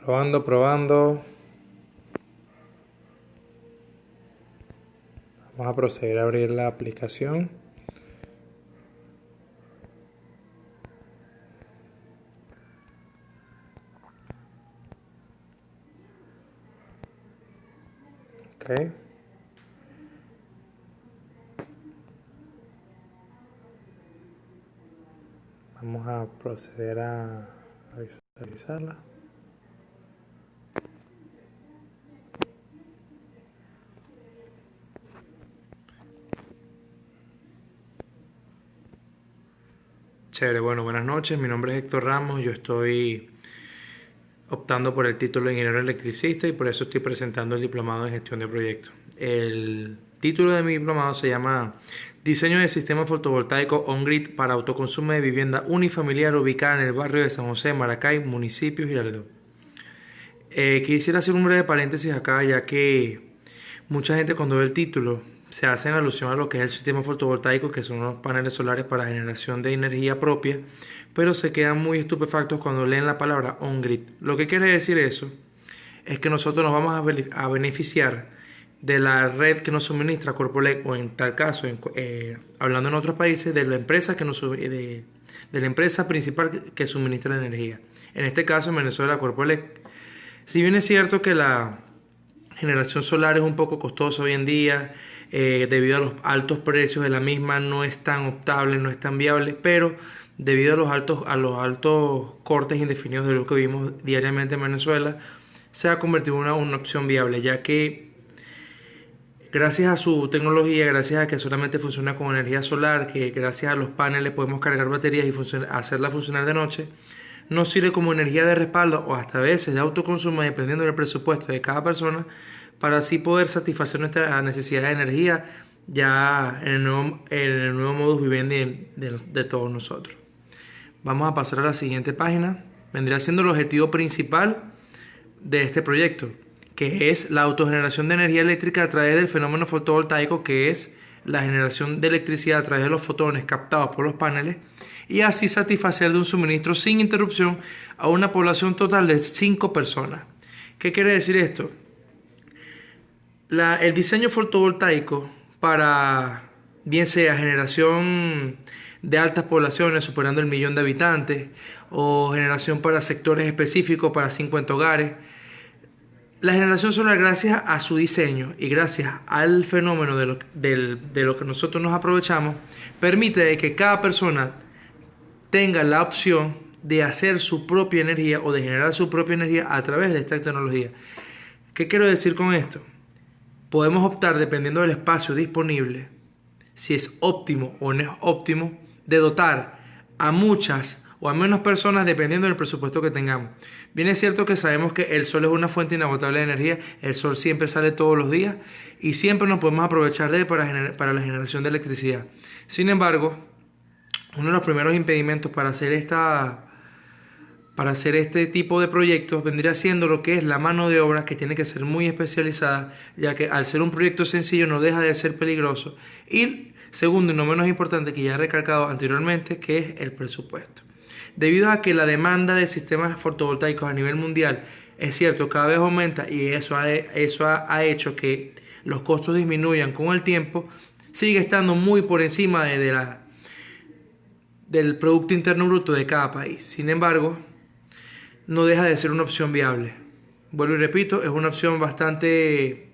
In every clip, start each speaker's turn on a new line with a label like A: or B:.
A: Probando, probando. Vamos a proceder a abrir la aplicación. Ok. Vamos a proceder a visualizarla. Chévere, bueno, buenas noches. Mi nombre es Héctor Ramos. Yo estoy optando por el título de ingeniero electricista y por eso estoy presentando el diplomado en gestión de proyectos. El título de mi diplomado se llama Diseño de sistema fotovoltaico on-grid para autoconsumo de vivienda unifamiliar ubicada en el barrio de San José de Maracay, municipio Girardot. Quisiera hacer un breve paréntesis acá, ya que mucha gente cuando ve el título se hace en alusión a lo que es el sistema fotovoltaico, que son los paneles solares para generación de energía propia, pero se quedan muy estupefactos cuando leen la palabra on-grid. Lo que quiere decir eso es que nosotros nos vamos a beneficiar de la red que nos suministra Corpoelec, o en tal caso, hablando en otros países, de la empresa de la empresa principal que suministra la energía. En este caso, en Venezuela, Corpoelec. Si bien es cierto que la generación solar es un poco costosa hoy en día, debido a los altos precios de la misma, no es tan optable, no es tan viable, pero debido a los altos cortes indefinidos de lo que vivimos diariamente en Venezuela, se ha convertido en una opción viable, ya que gracias a su tecnología, gracias a que solamente funciona con energía solar, que gracias a los paneles podemos cargar baterías y hacerla funcionar de noche, nos sirve como energía de respaldo o hasta a veces de autoconsumo, dependiendo del presupuesto de cada persona, para así poder satisfacer nuestra necesidad de energía ya en el nuevo modus vivendi de todos nosotros. Vamos a pasar a la siguiente página. Vendría siendo el objetivo principal de este proyecto, que es la autogeneración de energía eléctrica a través del fenómeno fotovoltaico, que es la generación de electricidad a través de los fotones captados por los paneles, y así satisfacer de un suministro sin interrupción a una población total de 5 personas. ¿Qué quiere decir esto? El diseño fotovoltaico para bien sea generación de altas poblaciones superando el 1.000.000 de habitantes, o generación para sectores específicos para 50 hogares, la generación solar, gracias a su diseño y gracias al fenómeno de lo que nosotros nos aprovechamos, permite que cada persona tenga la opción de hacer su propia energía o de generar su propia energía a través de esta tecnología. ¿Qué quiero decir con esto? Podemos optar, dependiendo del espacio disponible, si es óptimo o no es óptimo, de dotar a muchas o a menos personas dependiendo del presupuesto que tengamos. Bien es cierto que sabemos que el sol es una fuente inagotable de energía, el sol siempre sale todos los días y siempre nos podemos aprovechar de él para la generación de electricidad. Sin embargo, uno de los primeros impedimentos para hacer este tipo de proyectos vendría siendo lo que es la mano de obra, que tiene que ser muy especializada, ya que al ser un proyecto sencillo no deja de ser peligroso. Y segundo y no menos importante, que ya he recalcado anteriormente, que es el presupuesto. Debido a que la demanda de sistemas fotovoltaicos a nivel mundial, es cierto, cada vez aumenta, y eso ha hecho que los costos disminuyan con el tiempo, sigue estando muy por encima del Producto Interno Bruto de cada país. Sin embargo, no deja de ser una opción viable. Vuelvo y repito, es una opción bastante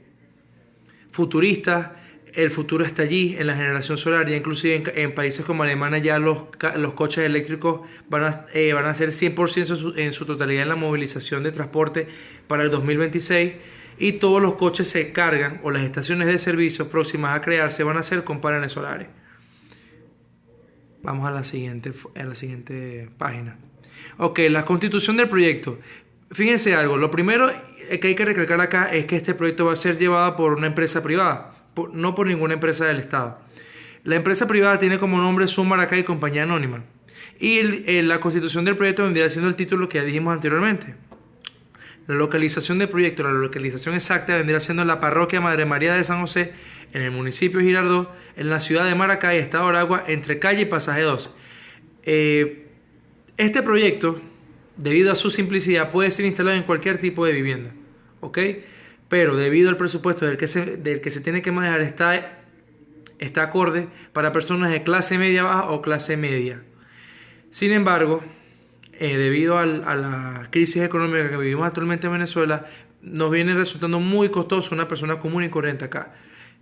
A: futurista. El futuro está allí en la generación solar, ya inclusive en países como Alemania ya los coches eléctricos van a ser 100% en su totalidad en la movilización de transporte para el 2026, y todos los coches se cargan, o las estaciones de servicio próximas a crearse van a ser con paneles solares. Vamos a la siguiente página. Ok, la constitución del proyecto. Fíjense algo, lo primero que hay que recalcar acá es que este proyecto va a ser llevado por una empresa privada, no por ninguna empresa del Estado. La empresa privada tiene como nombre Sun Maracay Compañía Anónima, y la constitución del proyecto vendría siendo el título que ya dijimos anteriormente. La localización del proyecto, la localización exacta, vendría siendo la parroquia Madre María de San José, en el municipio de Girardot, en la ciudad de Maracay, estado Aragua, entre calle y pasaje 2. Este proyecto debido a su simplicidad, puede ser instalado en cualquier tipo de vivienda, ¿ok? Pero debido al presupuesto del que se tiene que manejar, está acorde para personas de clase media baja o clase media. Sin embargo, debido a la crisis económica que vivimos actualmente en Venezuela, nos viene resultando muy costoso una persona común y corriente acá.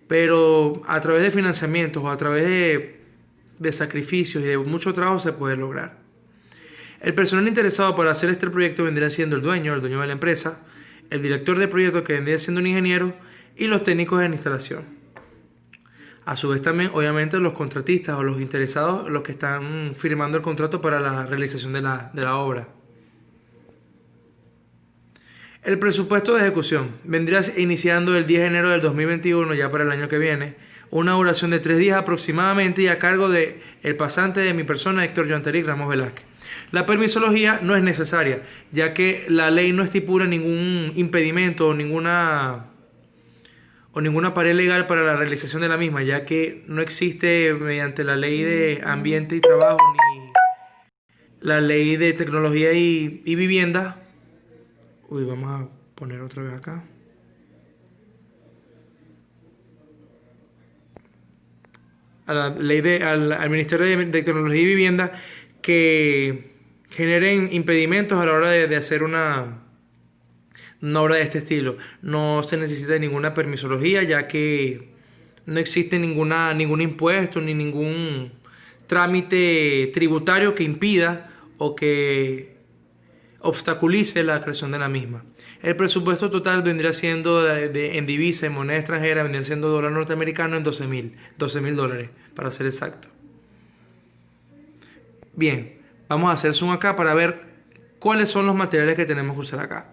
A: Pero a través de financiamientos o a través de sacrificios y de mucho trabajo se puede lograr. El personal interesado para hacer este proyecto vendría siendo el dueño de la empresa, el director de proyecto, que vendría siendo un ingeniero, y los técnicos en instalación. A su vez también, obviamente, los contratistas o los interesados, los que están firmando el contrato para la realización de la obra. El presupuesto de ejecución vendría iniciando el 10 de enero del 2021, ya para el año que viene, una duración de 3 días aproximadamente, y a cargo de el pasante de mi persona, Héctor Joanteric Ramos Velázquez. La permisología no es necesaria, ya que la ley no estipula ningún impedimento o ninguna pared legal para la realización de la misma, ya que no existe mediante la ley de ambiente y trabajo ni la ley de tecnología y vivienda. Vamos a poner otra vez acá. Al Ministerio de Tecnología y Vivienda, que generen impedimentos a la hora de hacer una obra de este estilo. No se necesita ninguna permisología, ya que no existe ningún impuesto ni ningún trámite tributario que impida o que obstaculice la creación de la misma. El presupuesto total vendría siendo en divisa, en moneda extranjera, vendría siendo dólar norteamericano en $12,000, para ser exacto. Bien, vamos a hacer zoom acá para ver cuáles son los materiales que tenemos que usar acá.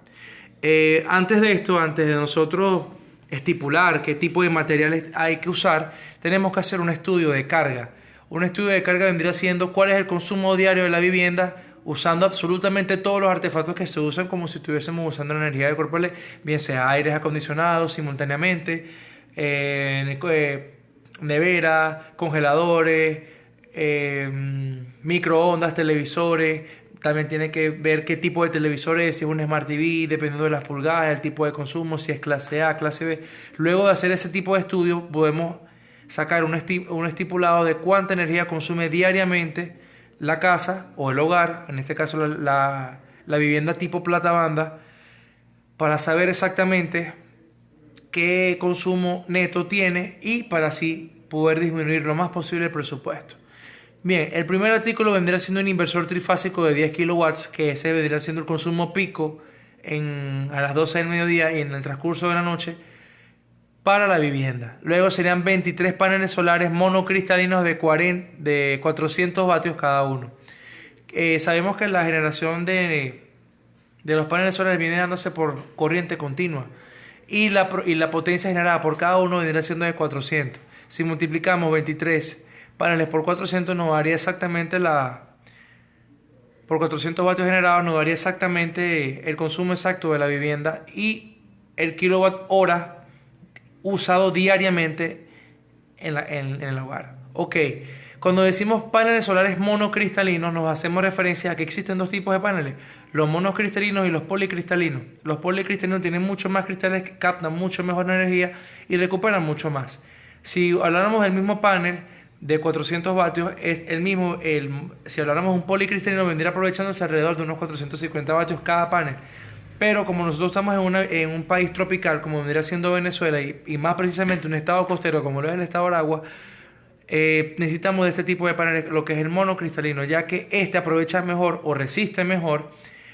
A: Antes de nosotros estipular qué tipo de materiales hay que usar, tenemos que hacer un estudio de carga. Un estudio de carga vendría siendo cuál es el consumo diario de la vivienda, usando absolutamente todos los artefactos que se usan como si estuviésemos usando la energía del cuerpo, bien sea aires acondicionados simultáneamente, nevera, congeladores, microondas, televisores. También tiene que ver qué tipo de televisores, si es un Smart TV, dependiendo de las pulgadas, el tipo de consumo, si es clase A, clase B. Luego de hacer ese tipo de estudio, podemos sacar un estipulado de cuánta energía consume diariamente la casa o el hogar, en este caso la vivienda tipo plata banda, para saber exactamente qué consumo neto tiene y para así poder disminuir lo más posible el presupuesto. Bien, el primer artículo vendría siendo un inversor trifásico de 10 kilowatts, que ese vendría siendo el consumo pico a las 12 del mediodía y en el transcurso de la noche para la vivienda. Luego serían 23 paneles solares monocristalinos de 400 vatios cada uno. Sabemos que la generación de los paneles solares viene dándose por corriente continua y la potencia generada por cada uno vendría siendo de 400. Si multiplicamos 23 paneles por 400 nos daría exactamente por 400 vatios generados nos daría exactamente el consumo exacto de la vivienda y el kilowatt hora usado diariamente en el hogar. Ok, cuando decimos paneles solares monocristalinos nos hacemos referencia a que existen dos tipos de paneles, los monocristalinos y los policristalinos. Los policristalinos tienen mucho más cristales que captan mucho mejor energía y recuperan mucho más. Si habláramos del mismo panel de 400 vatios, es el mismo, si habláramos de un policristalino vendría aprovechándose alrededor de unos 450 vatios cada panel. Pero como nosotros estamos en un país tropical, como vendría siendo Venezuela, y más precisamente un estado costero como lo es el estado de Aragua, necesitamos de este tipo de paneles, lo que es el monocristalino, ya que este aprovecha mejor o resiste mejor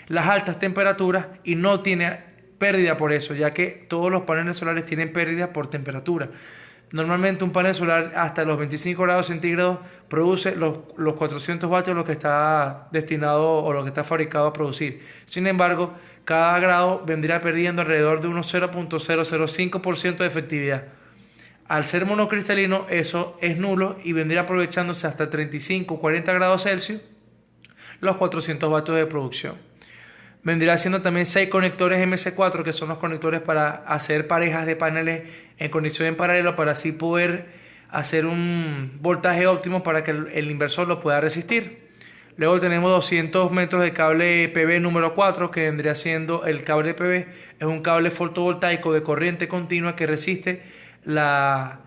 A: las altas temperaturas y no tiene pérdida por eso, ya que todos los paneles solares tienen pérdida por temperatura. Normalmente un panel solar hasta los 25 grados centígrados produce los 400 vatios, lo que está destinado o lo que está fabricado a producir. Sin embargo, cada grado vendría perdiendo alrededor de unos 0.005% de efectividad. Al ser monocristalino eso es nulo y vendría aprovechándose hasta 35 o 40 grados Celsius los 400 vatios de producción. Vendría siendo también 6 conectores MC4, que son los conectores para hacer parejas de paneles en condición en paralelo, para así poder hacer un voltaje óptimo para que el inversor lo pueda resistir. Luego tenemos 200 metros de cable PV número 4, que vendría siendo el cable PV. Es un cable fotovoltaico de corriente continua que resiste la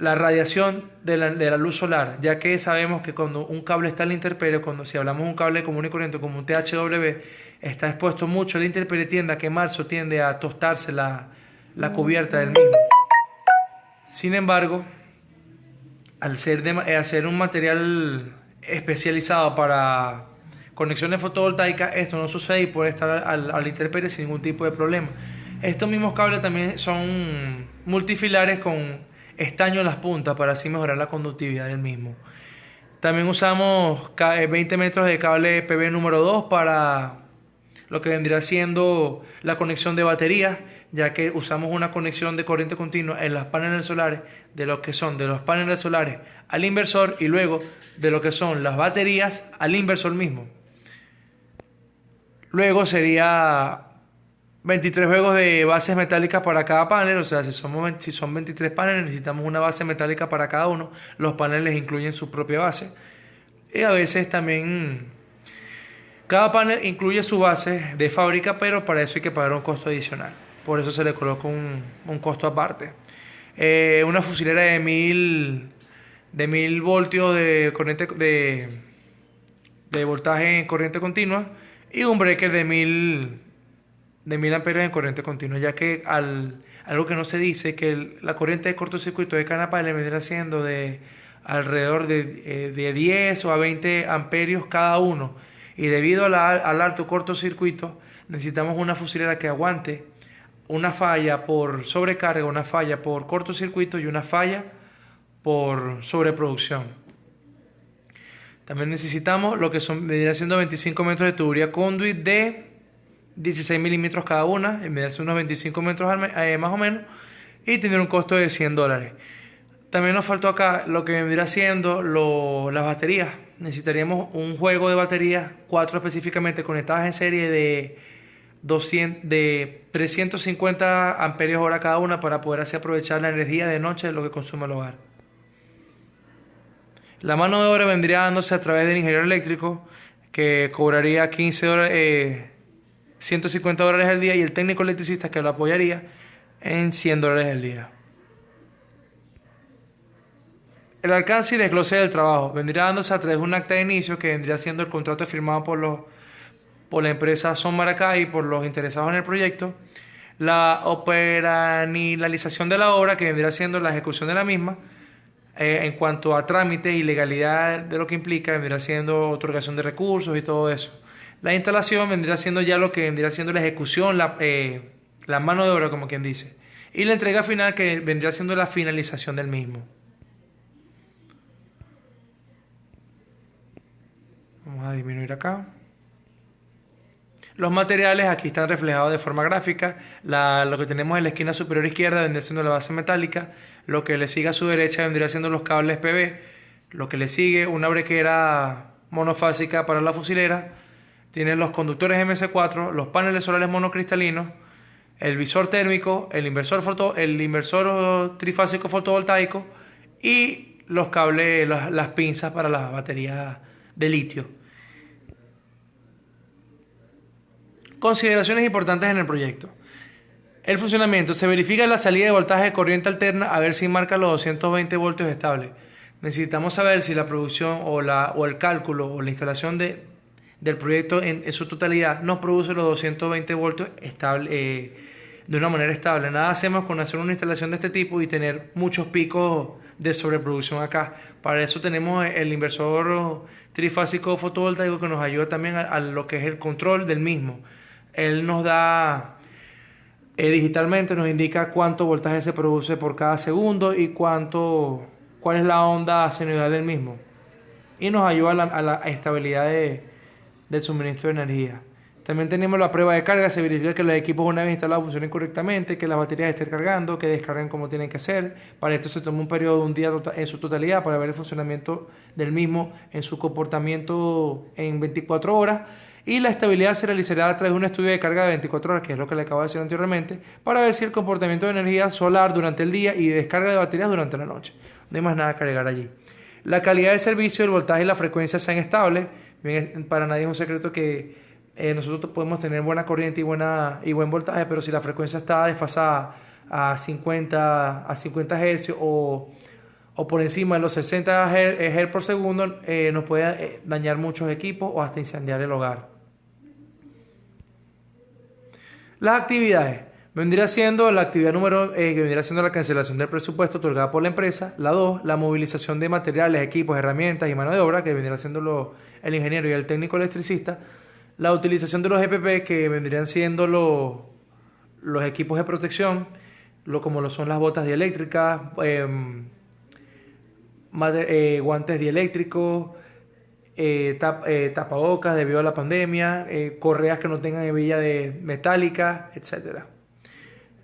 A: radiación de la luz solar, ya que sabemos que cuando un cable está a la intemperie, si hablamos de un cable común y corriente como un THW, está expuesto mucho a la intemperie, tiende a quemarse o tiende a tostarse la cubierta del mismo. Sin embargo, al ser un material especializado para conexiones fotovoltaicas, esto no sucede y puede estar a la intemperie sin ningún tipo de problema. Estos mismos cables también son multifilares con estaño en las puntas para así mejorar la conductividad del mismo. También usamos 20 metros de cable PV número 2 para lo que vendría siendo la conexión de baterías, ya que usamos una conexión de corriente continua en los paneles solares, de lo que son de los paneles solares al inversor y luego de lo que son las baterías al inversor mismo. Luego sería 23 juegos de bases metálicas para cada panel, o sea, si son 23 paneles necesitamos una base metálica para cada uno. Los paneles incluyen su propia base y a veces también cada panel incluye su base de fábrica, pero para eso hay que pagar un costo adicional, por eso se le coloca un costo aparte. Una fusilera de 1000 voltios de corriente de voltaje en corriente continua y un breaker de 1000 amperios en corriente continua, ya que algo que no se dice, que la corriente de cortocircuito de cada panel vendrá siendo de alrededor de 10 o a 20 amperios cada uno, y debido al alto cortocircuito necesitamos una fusilera que aguante una falla por sobrecarga, una falla por cortocircuito y una falla por sobreproducción. También necesitamos lo que vendría siendo 25 metros de tubería conduit de 16 milímetros cada una, vendría siendo unos 25 metros más o menos, y tener un costo de $100. También nos faltó acá lo que vendría siendo las baterías. Necesitaríamos un juego de baterías, 4 específicamente, conectadas en serie de 350 amperios hora cada una, para poder así aprovechar la energía de noche de lo que consume el hogar. La mano de obra vendría dándose a través del ingeniero eléctrico, que cobraría $150 al día, y el técnico electricista, que lo apoyaría en $100 al día. El alcance y desglose del trabajo vendría dándose a través de un acta de inicio, que vendría siendo el contrato firmado por la empresa Son Maracay y por los interesados en el proyecto. La operacionalización de la obra, que vendría siendo la ejecución de la misma. En cuanto a trámites y legalidad de lo que implica, vendría siendo otorgación de recursos y todo eso. La instalación vendría siendo ya lo que vendría siendo la ejecución, la mano de obra, como quien dice. Y la entrega final, que vendría siendo la finalización del mismo. Vamos a disminuir acá. Los materiales aquí están reflejados de forma gráfica. Lo que tenemos en la esquina superior izquierda vendría siendo la base metálica. Lo que le sigue a su derecha vendría siendo los cables PV. Lo que le sigue, una brequera monofásica para la fusilera. Tiene los conductores MC4, los paneles solares monocristalinos, el visor térmico, el inversor trifásico fotovoltaico y los cables, las pinzas para las baterías de litio. Consideraciones importantes en el proyecto. El funcionamiento. Se verifica la salida de voltaje de corriente alterna a ver si marca los 220 voltios estables. Necesitamos saber si la producción o el cálculo o la instalación del proyecto en su totalidad nos produce los 220 voltios estable, de una manera estable. Nada hacemos con hacer una instalación de este tipo y tener muchos picos de sobreproducción acá. Para eso tenemos el inversor trifásico fotovoltaico, que nos ayuda también a lo que es el control del mismo. Él nos da digitalmente, nos indica cuánto voltaje se produce por cada segundo y cuál es la onda senoidal del mismo, y nos ayuda a la estabilidad del suministro de energía. También tenemos la prueba de carga. Se verifica que los equipos, una vez instalados, funcionen correctamente, que las baterías estén cargando, que descarguen como tienen que hacer. Para esto se toma un periodo de un día en su totalidad para ver el funcionamiento del mismo en su comportamiento en 24 horas. Y la estabilidad se realizará a través de un estudio de carga de 24 horas, que es lo que le acabo de decir anteriormente, para ver si el comportamiento de energía solar durante el día y de descarga de baterías durante la noche. No hay más nada que agregar allí. La calidad del servicio, el voltaje y la frecuencia sean estables. Para nadie es un secreto que nosotros podemos tener buena corriente y buen voltaje, pero si la frecuencia está desfasada a 50 Hz o por encima de los 60 Hz por segundo, nos puede dañar muchos equipos o hasta incendiar el hogar. Las actividades. Vendría siendo la actividad que vendría siendo la cancelación del presupuesto otorgada por la empresa. La 2, la movilización de materiales, equipos, herramientas y mano de obra, que vendría siendo el ingeniero y el técnico electricista. La utilización de los EPP, que vendrían siendo los equipos de protección, como lo son las botas dieléctricas, guantes dieléctricos, tapabocas debido a la pandemia, correas que no tengan hebilla metálica, etc.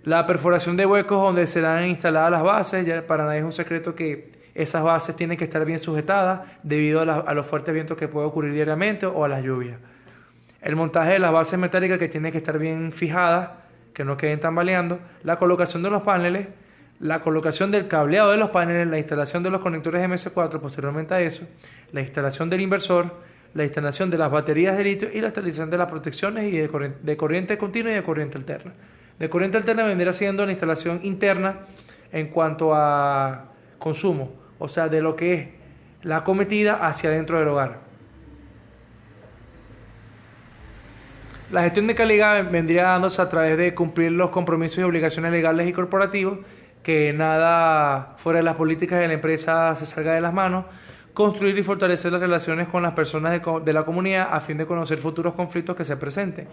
A: La perforación de huecos donde serán instaladas las bases. Ya para nadie es un secreto que esas bases tienen que estar bien sujetadas debido a los fuertes vientos que puede ocurrir diariamente o a las lluvias. El montaje de las bases metálicas que tienen que estar bien fijadas, que no queden tambaleando. La colocación de los paneles, la colocación del cableado de los paneles, la instalación de los conectores MS4 posteriormente a eso, la instalación del inversor, la instalación de las baterías de litio y la instalación de las protecciones y de corriente continua y de corriente alterna. De corriente alterna vendría siendo la instalación interna en cuanto a consumo, o sea, de lo que es la acometida hacia dentro del hogar. La gestión de calidad vendría dándose a través de cumplir los compromisos y obligaciones legales y corporativos, que nada fuera de las políticas de la empresa se salga de las manos, construir y fortalecer las relaciones con las personas de la comunidad a fin de conocer futuros conflictos que se presenten.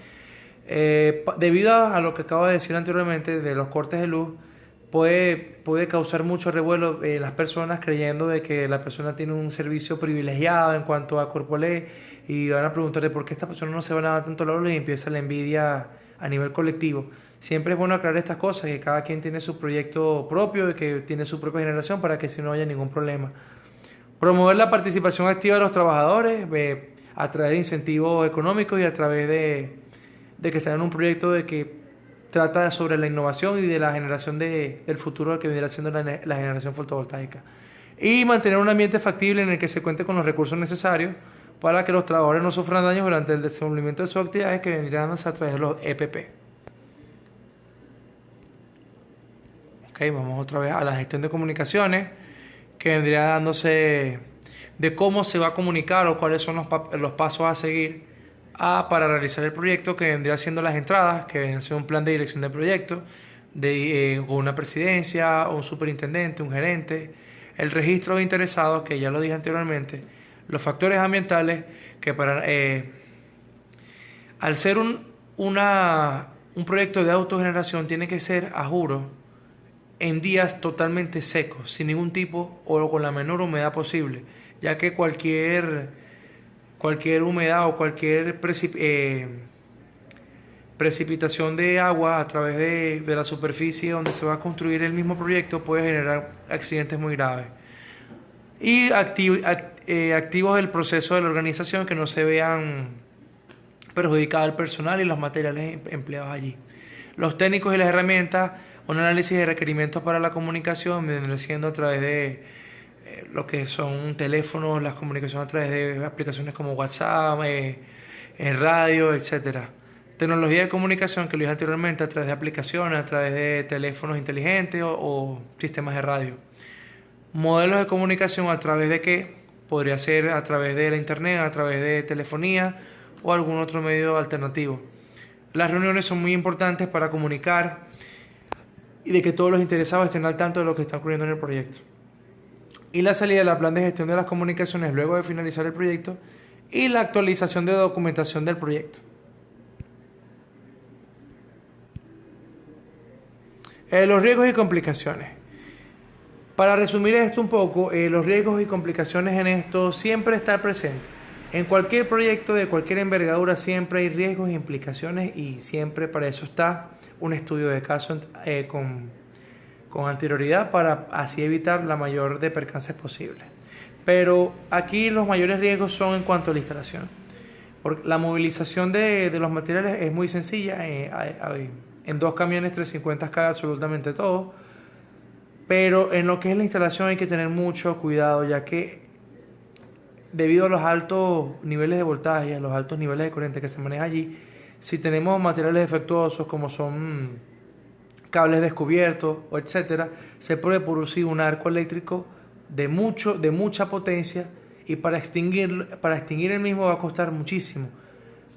A: Debido a lo que acabo de decir anteriormente de los cortes de luz, puede causar mucho revuelo en las personas creyendo de que la persona tiene un servicio privilegiado en cuanto a Corpolé y van a preguntarle por qué esta persona no se va a dar tanto la luz y empieza la envidia a nivel colectivo. Siempre es bueno aclarar estas cosas, que cada quien tiene su proyecto propio y que tiene su propia generación para que si no haya ningún problema. Promover la participación activa de los trabajadores a través de incentivos económicos y a través de que están en un proyecto de que trata sobre la innovación y de la generación del futuro que vendrá siendo la generación fotovoltaica. Y mantener un ambiente factible en el que se cuente con los recursos necesarios para que los trabajadores no sufran daños durante el desenvolvimiento de sus actividades que vendrían a través de los EPP. Okay, vamos otra vez a la gestión de comunicaciones, que vendría dándose de cómo se va a comunicar o cuáles son los pasos a seguir para realizar el proyecto, que vendría siendo las entradas, que vendría siendo un plan de dirección del proyecto, o una presidencia, o un superintendente, un gerente, el registro de interesados, que ya lo dije anteriormente, los factores ambientales, que al ser un proyecto de autogeneración tiene que ser a juro en días totalmente secos, sin ningún tipo o con la menor humedad posible, ya que cualquier humedad o cualquier precipitación de agua a través de la superficie donde se va a construir el mismo proyecto puede generar accidentes muy graves. Y activos del proceso de la organización, que no se vean perjudicado el personal y los materiales empleados allí. Los técnicos y las herramientas, un análisis de requerimientos para la comunicación, vendrá siendo a través de lo que son teléfonos, las comunicaciones a través de aplicaciones como WhatsApp, radio, etc. Tecnología de comunicación, que lo dije anteriormente, a través de aplicaciones, a través de teléfonos inteligentes o sistemas de radio. Modelos de comunicación, a través de qué, podría ser a través de la internet, a través de telefonía o algún otro medio alternativo. Las reuniones son muy importantes para comunicar y de que todos los interesados estén al tanto de lo que está ocurriendo en el proyecto. Y la salida del plan de gestión de las comunicaciones luego de finalizar el proyecto y la actualización de documentación del proyecto. Los riesgos y complicaciones. Para resumir esto un poco, los riesgos y complicaciones en esto siempre están presentes. En cualquier proyecto de cualquier envergadura siempre hay riesgos e implicaciones y siempre para eso está un estudio de caso con anterioridad para así evitar la mayor de percances posible. Pero aquí los mayores riesgos son en cuanto a la instalación. Porque la movilización de los materiales es muy sencilla. En 2 camiones 350 cabe absolutamente todo. Pero en lo que es la instalación hay que tener mucho cuidado, ya que debido a los altos niveles de voltaje, a los altos niveles de corriente que se maneja allí, si tenemos materiales defectuosos como son cables descubiertos o etcétera, se puede producir un arco eléctrico de mucha potencia, y para extinguir el mismo va a costar muchísimo.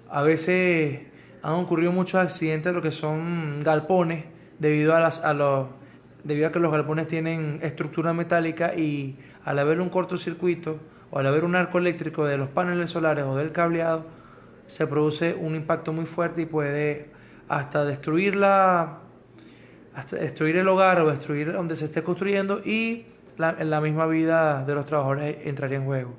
A: A veces han ocurrido muchos accidentes, lo que son galpones, debido a que los galpones tienen estructura metálica, y al haber un cortocircuito o al haber un arco eléctrico de los paneles solares o del cableado, se produce un impacto muy fuerte y puede hasta destruir el hogar o destruir donde se esté construyendo, y la misma vida de los trabajadores entraría en juego.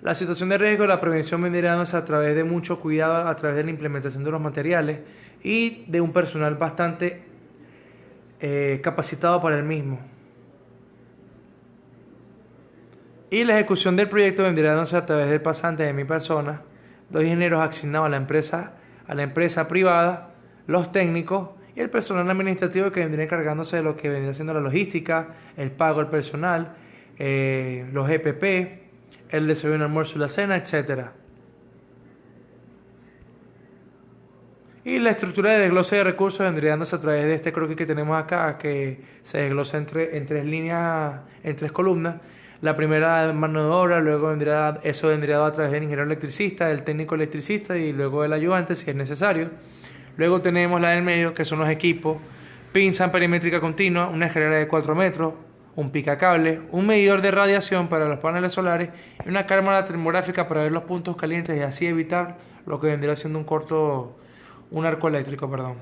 A: La situación de riesgo y la prevención vendría dándose a través de mucho cuidado, a través de la implementación de los materiales y de un personal bastante capacitado para el mismo. Y la ejecución del proyecto vendría dándose a través del pasante de mi persona, 2 ingenieros asignados a la empresa privada, los técnicos y el personal administrativo, que vendría encargándose de lo que vendría siendo la logística, el pago al personal, los EPP, el desayuno, el almuerzo y la cena, etc. Y la estructura de desglose de recursos vendría dándose a través de este croquis que tenemos acá, que se desglosa en 3 líneas, en 3 columnas. La primera mano de obra, luego eso vendría dado a través del ingeniero electricista, del técnico electricista y luego del ayudante si es necesario. Luego tenemos la del medio, que son los equipos: pinza perimétrica continua, una escalera de 4 metros, un picacable, un medidor de radiación para los paneles solares y una cámara termográfica para ver los puntos calientes y así evitar lo que vendría siendo un arco eléctrico, perdón.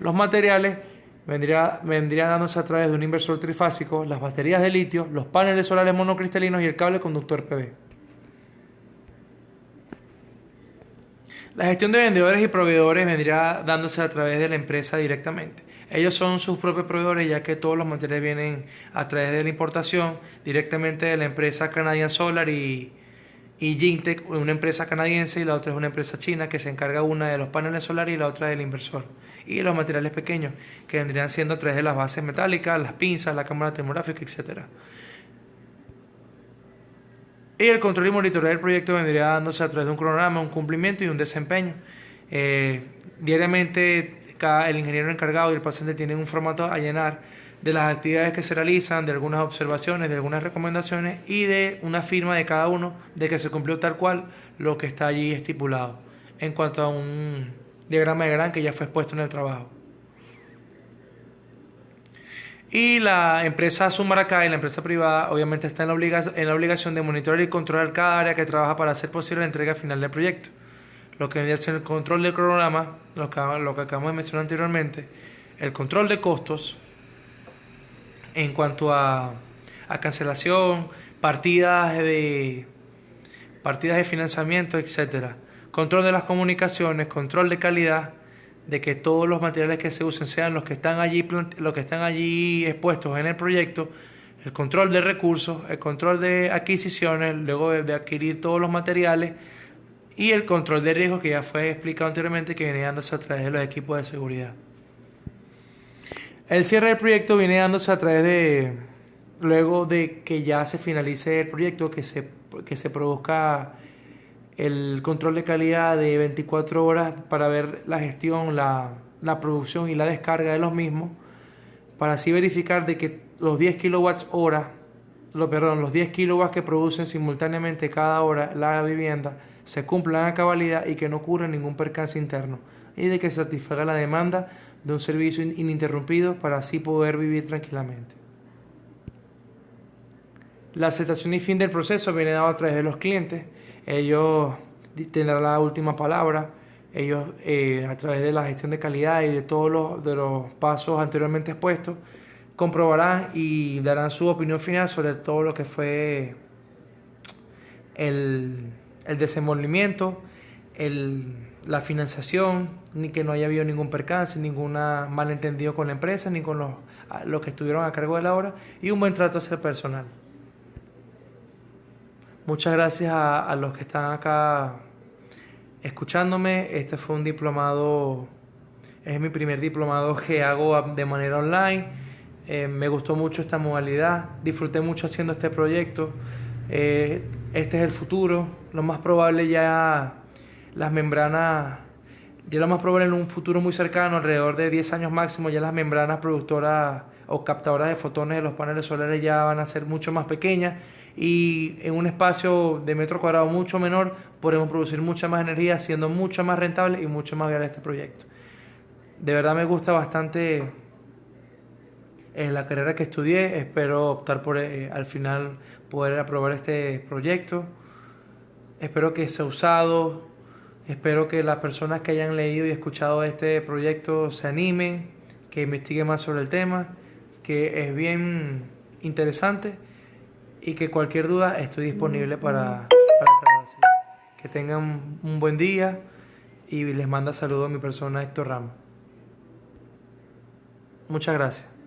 A: Los materiales vendría dándose a través de un inversor trifásico, las baterías de litio, los paneles solares monocristalinos y el cable conductor PV. La gestión de vendedores y proveedores vendría dándose a través de la empresa directamente. Ellos son sus propios proveedores, ya que todos los materiales vienen a través de la importación directamente de la empresa Canadian Solar y Gintec, una empresa canadiense, y la otra es una empresa china que se encarga una de los paneles solares y la otra del inversor. Y los materiales pequeños, que vendrían siendo a través de las bases metálicas, las pinzas, la cámara termográfica, etc. Y el control y monitoreo del proyecto vendría dándose a través de un cronograma, un cumplimiento y un desempeño. Diariamente el ingeniero encargado y el paciente tienen un formato a llenar de las actividades que se realizan, de algunas observaciones, de algunas recomendaciones y de una firma de cada uno de que se cumplió tal cual lo que está allí estipulado, en cuanto a un diagrama de Gantt que ya fue expuesto en el trabajo. Y la empresa Sumaracay, la empresa privada, obviamente está en la obligación de monitorear y controlar cada área que trabaja para hacer posible la entrega final del proyecto. Lo que vendría a ser el control del cronograma, lo que acabamos de mencionar anteriormente, el control de costos en cuanto a cancelación, partidas de financiamiento, etc. Control de las comunicaciones, control de calidad, de que todos los materiales que se usen sean los que están allí expuestos en el proyecto, el control de recursos, el control de adquisiciones, luego de adquirir todos los materiales, y el control de riesgo que ya fue explicado anteriormente, que viene dándose a través de los equipos de seguridad. El cierre del proyecto viene dándose a través luego de que ya se finalice el proyecto, que se produzca el control de calidad de 24 horas para ver la gestión, la producción y la descarga de los mismos, para así verificar de que los 10 kilowatts que producen simultáneamente cada hora la vivienda se cumplan a cabalidad y que no ocurra ningún percance interno, y de que se satisfaga la demanda de un servicio ininterrumpido para así poder vivir tranquilamente. La aceptación y fin del proceso viene dado a través de los clientes. Ellos tendrán la última palabra. Ellos, a través de la gestión de calidad y de todos los pasos anteriormente expuestos, comprobarán y darán su opinión final sobre todo lo que fue el desenvolvimiento, la financiación, ni que no haya habido ningún percance, ningún malentendido con la empresa, ni con los que estuvieron a cargo de la obra, y un buen trato hacia el personal. Muchas gracias a los que están acá escuchándome. Este fue un diplomado, es mi primer diplomado que hago de manera online. Me gustó mucho esta modalidad, disfruté mucho haciendo este proyecto. Este es el futuro. Lo más probable ya las membranas, ya lo más probable en un futuro muy cercano, alrededor de 10 años máximo, ya las membranas productoras o captadoras de fotones de los paneles solares ya van a ser mucho más pequeñas, y en un espacio de metro cuadrado mucho menor podemos producir mucha más energía, siendo mucho más rentable y mucho más viable este proyecto. De verdad me gusta bastante la carrera que estudié. Espero optar por al final poder aprobar este proyecto. Espero que sea usado. Espero que las personas que hayan leído y escuchado este proyecto se animen, que investiguen más sobre el tema, que es bien interesante, y que cualquier duda estoy disponible para aclarar. Que tengan un buen día y les manda saludos a mi persona Héctor Ramos. Muchas gracias.